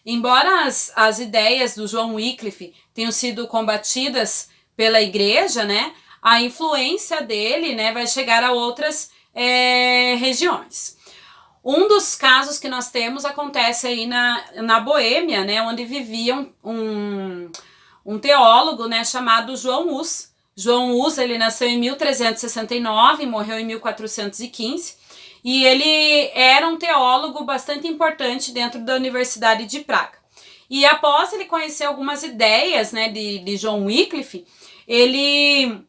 Embora as ideias do John Wycliffe tenham sido combatidas pela igreja, né, a influência dele, né, vai chegar a outras regiões. Um dos casos que nós temos acontece aí na Boêmia, né, onde vivia um teólogo, né, chamado João Hus. João Hus, ele nasceu em 1369 e morreu em 1415. E ele era um teólogo bastante importante dentro da Universidade de Praga. E após ele conhecer algumas ideias, né, de John Wycliffe, ele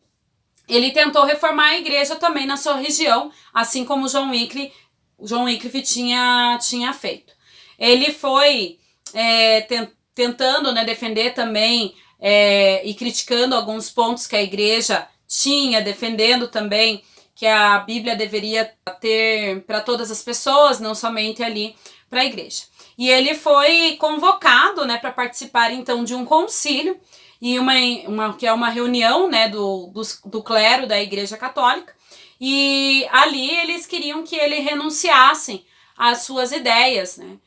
tentou reformar a igreja também na sua região, assim como John Wycliffe tinha feito. Ele foi tentando, né, defender também e criticando alguns pontos que a igreja tinha, defendendo também que a Bíblia deveria ter para todas as pessoas, não somente ali para a igreja. E ele foi convocado, né, para participar então de um concílio, e que é uma reunião, né, do clero da Igreja Católica, e ali eles queriam que ele renunciasse às suas ideias, né,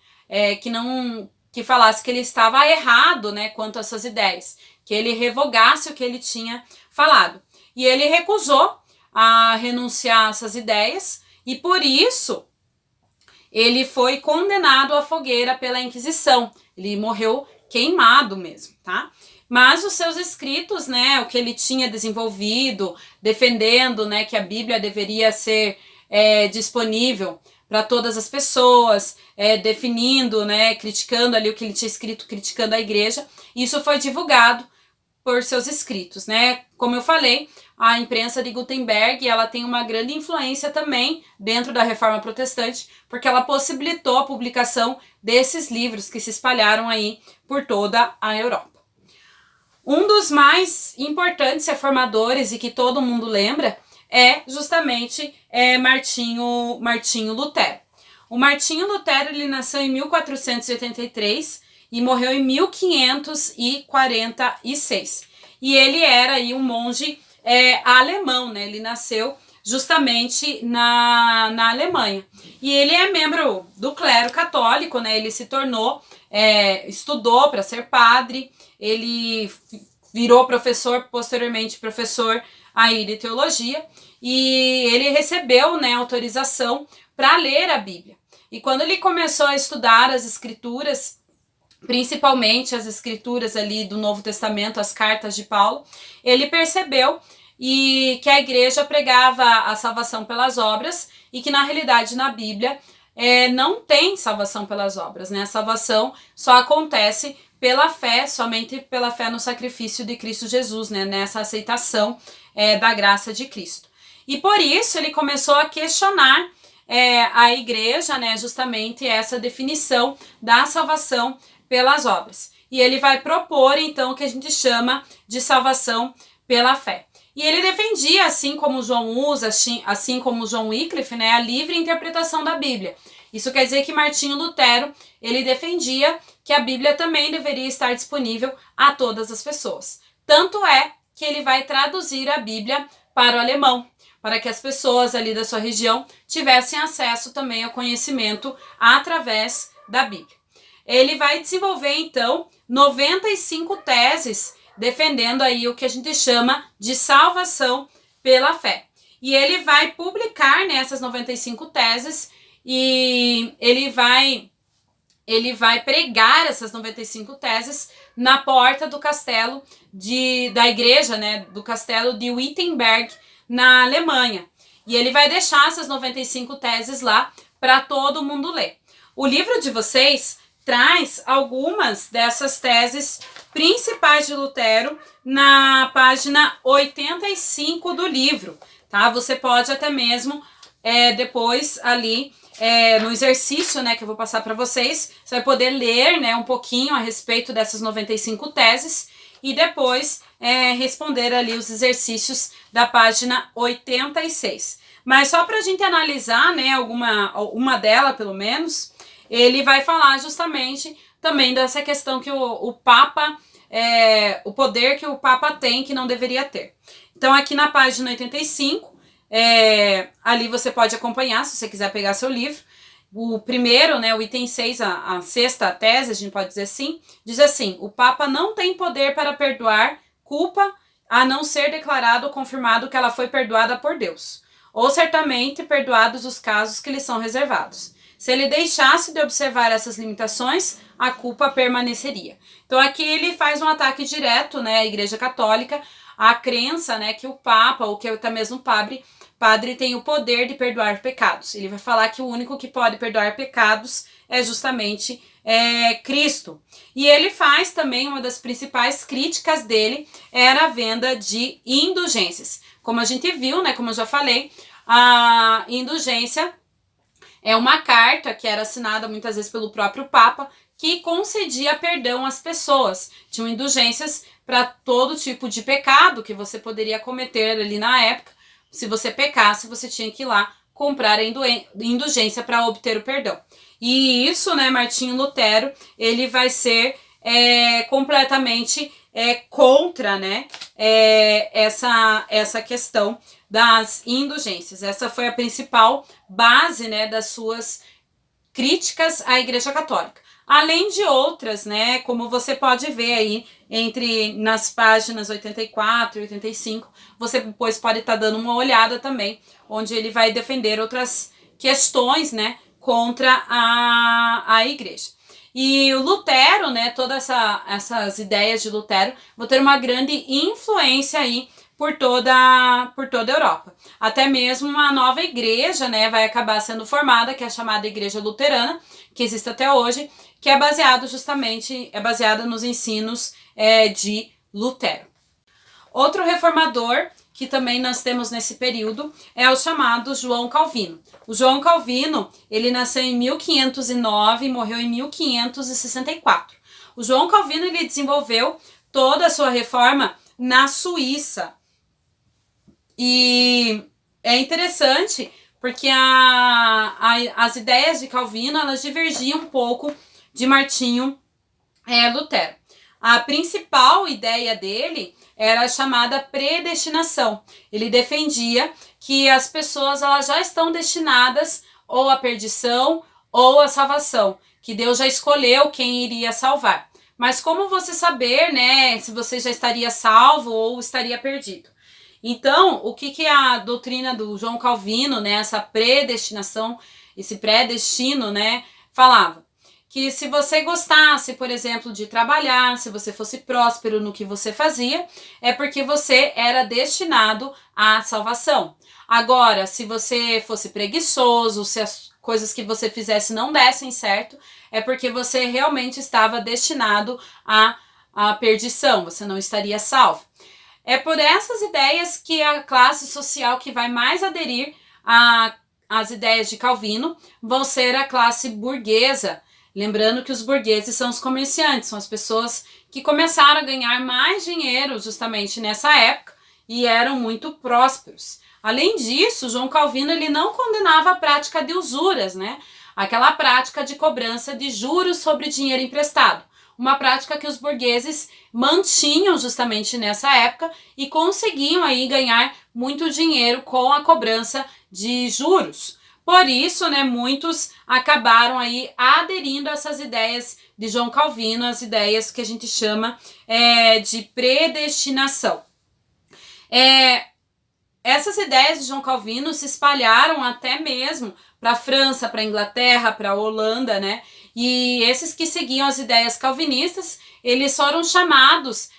que falasse que ele estava errado, né, quanto às suas ideias, que ele revogasse o que ele tinha falado. E ele recusou a renunciar a essas ideias, e por isso ele foi condenado à fogueira pela Inquisição. Ele morreu queimado mesmo, tá? Mas os seus escritos, né, o que ele tinha desenvolvido, defendendo, né, que a Bíblia deveria ser disponível para todas as pessoas, definindo, né, criticando ali o que ele tinha escrito, criticando a igreja, isso foi divulgado por seus escritos, né? Como eu falei, a imprensa de Gutenberg, ela tem uma grande influência também dentro da Reforma Protestante, porque ela possibilitou a publicação desses livros que se espalharam aí por toda a Europa. Um dos mais importantes reformadores e que todo mundo lembra é justamente Martinho Lutero. O Martinho Lutero, ele nasceu em 1483 e morreu em 1546. E ele era aí um monge alemão, né? Ele nasceu justamente na Alemanha. E ele é membro do clero católico, né? Ele se tornou, estudou para ser padre, ele virou professor, posteriormente professor aí de teologia, e ele recebeu, né, autorização para ler a Bíblia. E quando ele começou a estudar as escrituras, principalmente as escrituras ali do Novo Testamento, as cartas de Paulo, ele percebeu que a igreja pregava a salvação pelas obras e que na realidade na Bíblia não tem salvação pelas obras, né? A salvação só acontece pela fé, somente pela fé no sacrifício de Cristo Jesus, né? Nessa aceitação da graça de Cristo. E por isso ele começou a questionar a igreja, né? Justamente essa definição da salvação pelas obras. E ele vai propor, então, o que a gente chama de salvação pela fé. E ele defendia, assim como João Hus, assim como John Wycliffe, né, a livre interpretação da Bíblia. Isso quer dizer que Martinho Lutero, ele defendia que a Bíblia também deveria estar disponível a todas as pessoas. Tanto é que ele vai traduzir a Bíblia para o alemão, para que as pessoas ali da sua região tivessem acesso também ao conhecimento através da Bíblia. Ele vai desenvolver, então, 95 teses defendendo aí o que a gente chama de salvação pela fé. E ele vai publicar nessas 95 teses e ele vai pregar essas 95 teses na porta do castelo da igreja, né, do castelo de Wittenberg, na Alemanha. E ele vai deixar essas 95 teses lá para todo mundo ler. O livro de vocês traz algumas dessas teses principais de Lutero na página 85 do livro, tá? Você pode até mesmo depois ali no exercício, né, que eu vou passar para vocês, você vai poder ler, né, um pouquinho a respeito dessas 95 teses e depois responder ali os exercícios da página 86. Mas só para a gente analisar, né, uma dela pelo menos, ele vai falar justamente também dessa questão que o Papa, o poder que o Papa tem que não deveria ter. Então aqui na página 85, ali você pode acompanhar, se você quiser pegar seu livro. O primeiro, né, o item 6, a sexta tese, a gente pode dizer assim, diz assim: o Papa não tem poder para perdoar culpa a não ser declarado ou confirmado que ela foi perdoada por Deus, ou certamente perdoados os casos que lhe são reservados. Se ele deixasse de observar essas limitações, a culpa permaneceria. Então aqui ele faz um ataque direto, né, à Igreja Católica, à crença, né, que o Papa, ou que até mesmo o padre tem o poder de perdoar pecados. Ele vai falar que o único que pode perdoar pecados é justamente Cristo. E ele faz também, uma das principais críticas dele era a venda de indulgências. Como a gente viu, né, como eu já falei, a indulgência é uma carta que era assinada muitas vezes pelo próprio Papa, que concedia perdão às pessoas. Tinham indulgências para todo tipo de pecado que você poderia cometer ali na época. Se você pecasse, você tinha que ir lá comprar a indulgência para obter o perdão. E isso, né, Martinho Lutero, ele vai ser completamente contra, né, essa questão das indulgências. Essa foi a principal base, né, das suas críticas à Igreja Católica. Além de outras, né, como você pode ver aí nas páginas 84 e 85, você depois pode estar dando uma olhada também, onde ele vai defender outras questões, né, contra a Igreja. E o Lutero, né, todas essas ideias de Lutero vão ter uma grande influência aí por toda a Europa. Até mesmo uma nova igreja, né, vai acabar sendo formada, que é a chamada Igreja Luterana, que existe até hoje, que é baseada nos ensinos de Lutero. Outro reformador que também nós temos nesse período é o chamado João Calvino. O João Calvino, ele nasceu em 1509 e morreu em 1564. O João Calvino, ele desenvolveu toda a sua reforma na Suíça. E é interessante porque as ideias de Calvino, elas divergiam um pouco de Martinho Lutero. A principal ideia dele era a chamada predestinação. Ele defendia que as pessoas elas já estão destinadas ou à perdição ou à salvação, que Deus já escolheu quem iria salvar. Mas como você saber, né, se você já estaria salvo ou estaria perdido? Então, o que a doutrina do João Calvino, né, essa predestinação, esse predestino, né, falava? Que se você gostasse, por exemplo, de trabalhar, se você fosse próspero no que você fazia, é porque você era destinado à salvação. Agora, se você fosse preguiçoso, se as coisas que você fizesse não dessem certo, é porque você realmente estava destinado à perdição, você não estaria salvo. É por essas ideias que a classe social que vai mais aderir às ideias de Calvino vão ser a classe burguesa. Lembrando que os burgueses são os comerciantes, são as pessoas que começaram a ganhar mais dinheiro justamente nessa época e eram muito prósperos. Além disso, João Calvino ele não condenava a prática de usuras, né? Aquela prática de cobrança de juros sobre dinheiro emprestado. Uma prática que os burgueses mantinham justamente nessa época e conseguiam aí ganhar muito dinheiro com a cobrança de juros. Por isso, né, muitos acabaram aí aderindo a essas ideias de João Calvino, as ideias que a gente chama de predestinação. Essas ideias de João Calvino se espalharam até mesmo para a França, para a Inglaterra, para a Holanda, né? E esses que seguiam as ideias calvinistas, eles foram chamados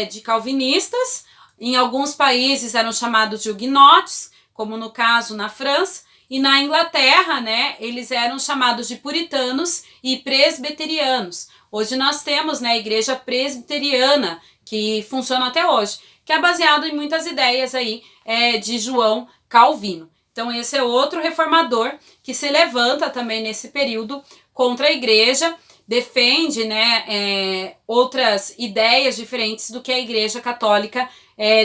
de calvinistas. Em alguns países eram chamados de huguenotes, como no caso na França. E na Inglaterra, né, eles eram chamados de puritanos e presbiterianos. Hoje nós temos, né, a igreja presbiteriana, que funciona até hoje, que é baseado em muitas ideias aí de João Calvino. Então esse é outro reformador que se levanta também nesse período contra a igreja, defende, né, outras ideias diferentes do que a igreja católica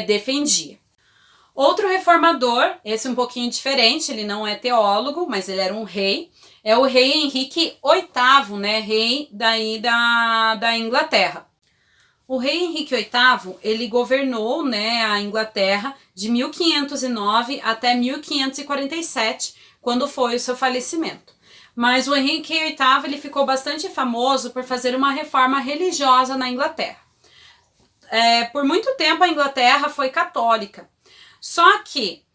defendia. Outro reformador, esse um pouquinho diferente, ele não é teólogo, mas ele era um rei, é o rei Henrique VIII, né, rei da Inglaterra. O rei Henrique VIII, ele governou, né, a Inglaterra de 1509 até 1547, quando foi o seu falecimento. Mas o Henrique VIII, ele ficou bastante famoso por fazer uma reforma religiosa na Inglaterra. Por muito tempo a Inglaterra foi católica. Só que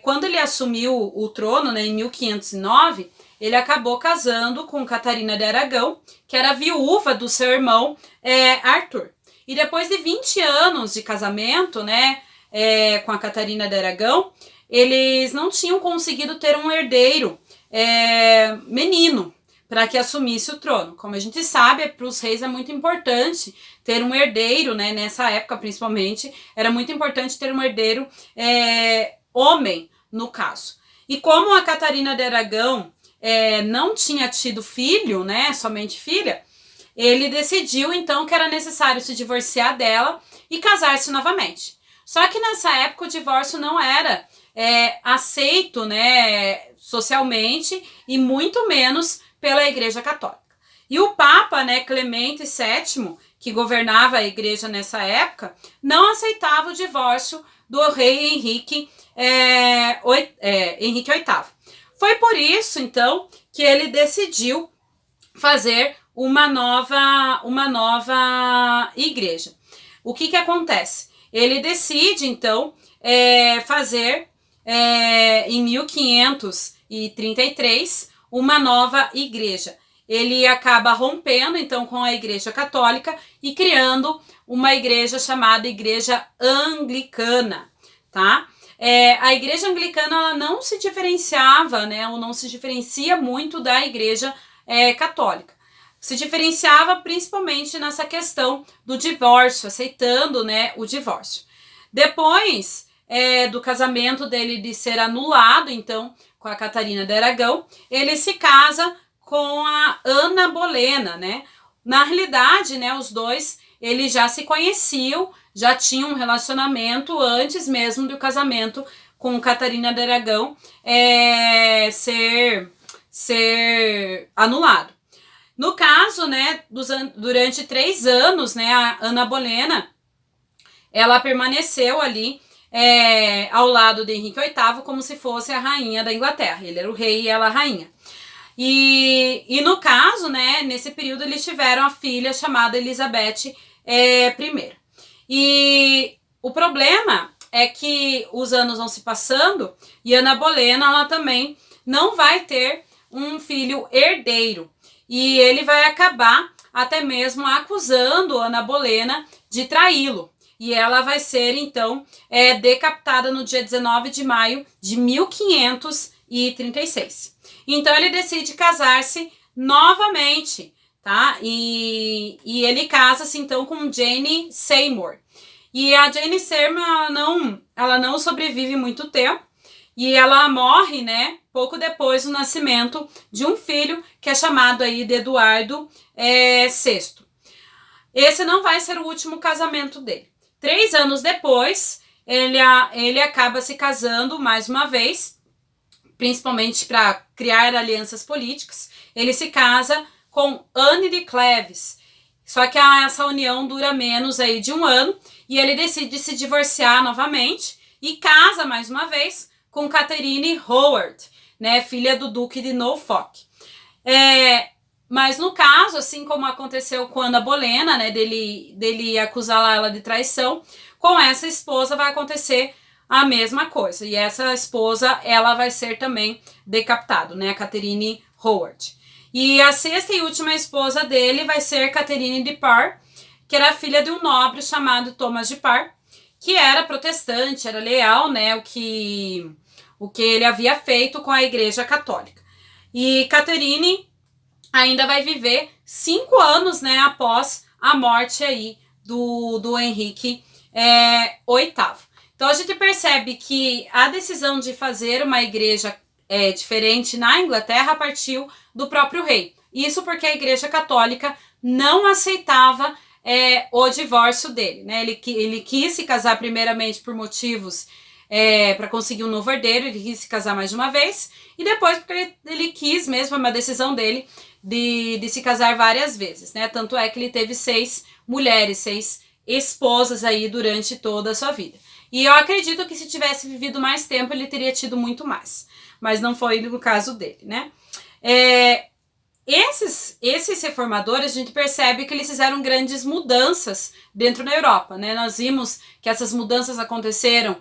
quando ele assumiu o trono, né, em 1509, ele acabou casando com Catarina de Aragão, que era viúva do seu irmão Arthur. E depois de 20 anos de casamento, né, com a Catarina de Aragão, eles não tinham conseguido ter um herdeiro menino para que assumisse o trono. Como a gente sabe, para os reis é muito importante ter um herdeiro, né? Nessa época, principalmente, era muito importante ter um herdeiro homem, no caso. E como a Catarina de Aragão não tinha tido filho, né? Somente filha, ele decidiu, então, que era necessário se divorciar dela e casar-se novamente. Só que nessa época o divórcio não era aceito, né, socialmente, e muito menos pela Igreja Católica. E o Papa, né, Clemente VII, que governava a igreja nessa época, não aceitava o divórcio do rei Henrique VIII. Foi por isso, então, que ele decidiu fazer uma nova igreja. O que acontece? Ele decide, então, fazer em 1533 uma nova igreja. Ele acaba rompendo, então, com a Igreja Católica e criando uma igreja chamada Igreja Anglicana, tá? A Igreja Anglicana, ela não se diferenciava, né, ou não se diferencia muito da Igreja Católica. Se diferenciava principalmente nessa questão do divórcio, aceitando, né, o divórcio. Depois do casamento dele de ser anulado, então, com a Catarina de Aragão, ele se casa com a Ana Bolena, né? Na realidade, né, os dois, eles já se conheciam, já tinham um relacionamento antes mesmo do casamento com Catarina de Aragão ser anulado. No caso, né, durante 3 anos, né, a Ana Bolena, ela permaneceu ali ao lado de Henrique VIII como se fosse a rainha da Inglaterra. Ele era o rei e ela a rainha. E no caso, né, nesse período eles tiveram a filha chamada Elizabeth I. E o problema é que os anos vão se passando e Ana Bolena, ela também não vai ter um filho herdeiro. E ele vai acabar até mesmo acusando Ana Bolena de traí-lo. E ela vai ser, então, decapitada no dia 19 de maio de 1536. Então, ele decide casar-se novamente, tá? E ele casa-se, então, com Jane Seymour. E a Jane Seymour, ela não sobrevive muito tempo. E ela morre, né, pouco depois do nascimento de um filho que é chamado aí de Eduardo VI. Esse não vai ser o último casamento dele. 3 anos depois, ele acaba se casando mais uma vez, principalmente para criar alianças políticas. Ele se casa com Anne de Cleves. Só que essa união dura menos aí de 1 ano e ele decide se divorciar novamente e casa mais uma vez com Catherine Howard, né, filha do Duque de Norfolk. Mas no caso, assim como aconteceu com Ana Bolena, né, dele acusar ela de traição, com essa esposa vai acontecer a mesma coisa. E essa esposa, ela vai ser também decapitada, né, a Catherine Howard. E a 6ª e última esposa dele vai ser Catherine de Parr, que era filha de um nobre chamado Thomas de Parr, que era protestante, era leal, né, o que ele havia feito com a Igreja Católica. E Catherine ainda vai viver 5 anos, né, após a morte aí do Henrique VIII. Então a gente percebe que a decisão de fazer uma igreja diferente na Inglaterra partiu do próprio rei. Isso porque a Igreja Católica não aceitava o divórcio dele, né? Ele quis se casar primeiramente por motivos para conseguir um novo herdeiro, ele quis se casar mais de uma vez, e depois porque ele quis mesmo, foi uma decisão dele de se casar várias vezes, né? Tanto é que ele teve 6 mulheres, 6 esposas aí durante toda a sua vida. E eu acredito que se tivesse vivido mais tempo, ele teria tido muito mais. Mas não foi no caso dele, né? Esses reformadores, a gente percebe que eles fizeram grandes mudanças dentro da Europa, né? Nós vimos que essas mudanças aconteceram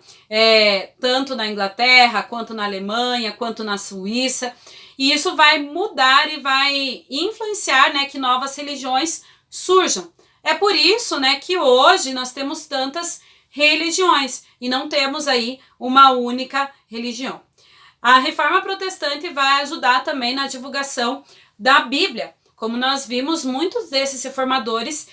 tanto na Inglaterra, quanto na Alemanha, quanto na Suíça. E isso vai mudar e vai influenciar, né, que novas religiões surjam. É por isso, né, que hoje nós temos tantas religiões e não temos aí uma única religião. A reforma protestante vai ajudar também na divulgação da Bíblia. Como nós vimos, muitos desses reformadores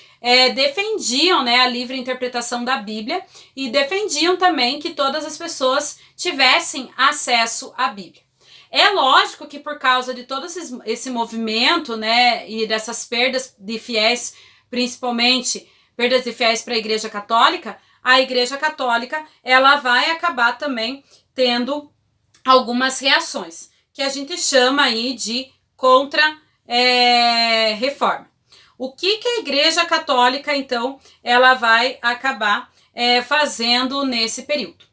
defendiam, né, a livre interpretação da Bíblia e defendiam também que todas as pessoas tivessem acesso à Bíblia. É lógico que por causa de todo esse movimento, né, e dessas perdas de fiéis, principalmente perdas de fiéis para a Igreja Católica, a Igreja Católica ela vai acabar também tendo algumas reações, que a gente chama aí de contra-reforma. O que a Igreja Católica, então, ela vai acabar fazendo nesse período?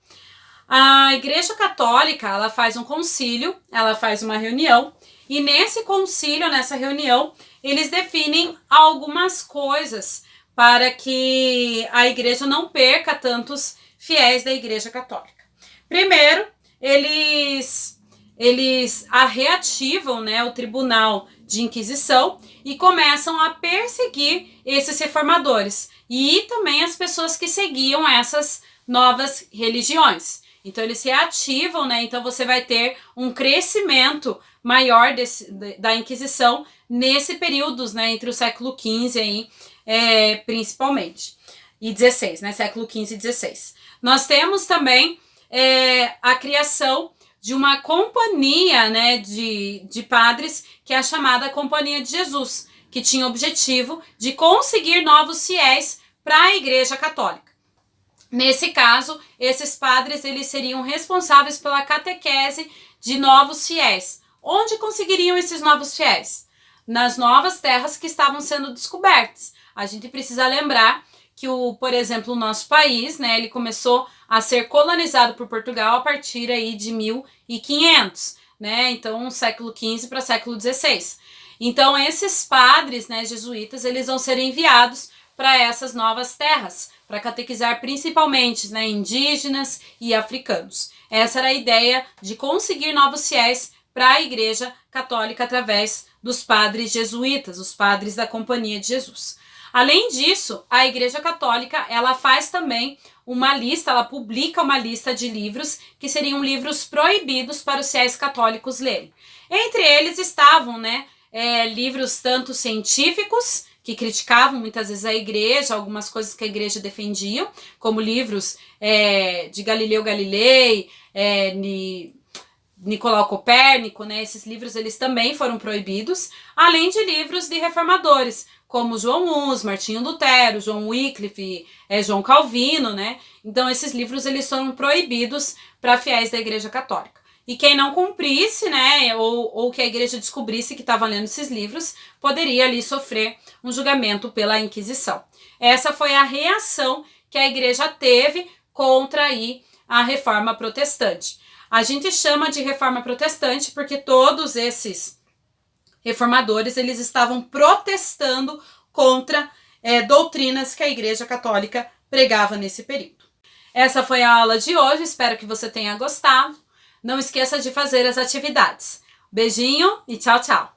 A Igreja Católica, ela faz um concílio, ela faz uma reunião, e nesse concílio, nessa reunião, eles definem algumas coisas para que a Igreja não perca tantos fiéis da Igreja Católica. Primeiro, eles reativam, né, o Tribunal de Inquisição e começam a perseguir esses reformadores e também as pessoas que seguiam essas novas religiões. Então eles se ativam, né? Então você vai ter um crescimento maior da Inquisição nesse período, né? Entre o século XV aí, principalmente, e XVI, né? Século XV e XVI. Nós temos também a criação de uma companhia, né, de padres, que é a chamada Companhia de Jesus, que tinha o objetivo de conseguir novos fiéis para a Igreja Católica. Nesse caso, esses padres eles seriam responsáveis pela catequese de novos fiéis. Onde conseguiriam esses novos fiéis? Nas novas terras que estavam sendo descobertas. A gente precisa lembrar que, por exemplo, o nosso país, né, ele começou a ser colonizado por Portugal a partir aí de 1500, né? Então, século XV para século XVI. Então, esses padres, né, jesuítas, eles vão ser enviados para essas novas terras, para catequizar principalmente, né, indígenas e africanos. Essa era a ideia de conseguir novos fiéis para a Igreja Católica através dos padres jesuítas, os padres da Companhia de Jesus. Além disso, a Igreja Católica ela faz também uma lista, ela publica uma lista de livros que seriam livros proibidos para os fiéis católicos lerem. Entre eles estavam, né, livros tanto científicos, que criticavam muitas vezes a igreja, algumas coisas que a igreja defendia, como livros de Galileu Galilei, Nicolau Copérnico, né? Esses livros eles também foram proibidos, além de livros de reformadores, como João Hus, Martinho Lutero, João Wycliffe, João Calvino, né? Então esses livros eles foram proibidos para fiéis da Igreja Católica. E quem não cumprisse, né, ou que a igreja descobrisse que estava lendo esses livros, poderia ali sofrer um julgamento pela Inquisição. Essa foi a reação que a igreja teve contra aí a Reforma Protestante. A gente chama de Reforma Protestante porque todos esses reformadores eles estavam protestando contra doutrinas que a Igreja Católica pregava nesse período. Essa foi a aula de hoje, espero que você tenha gostado. Não esqueça de fazer as atividades. Beijinho e tchau, tchau!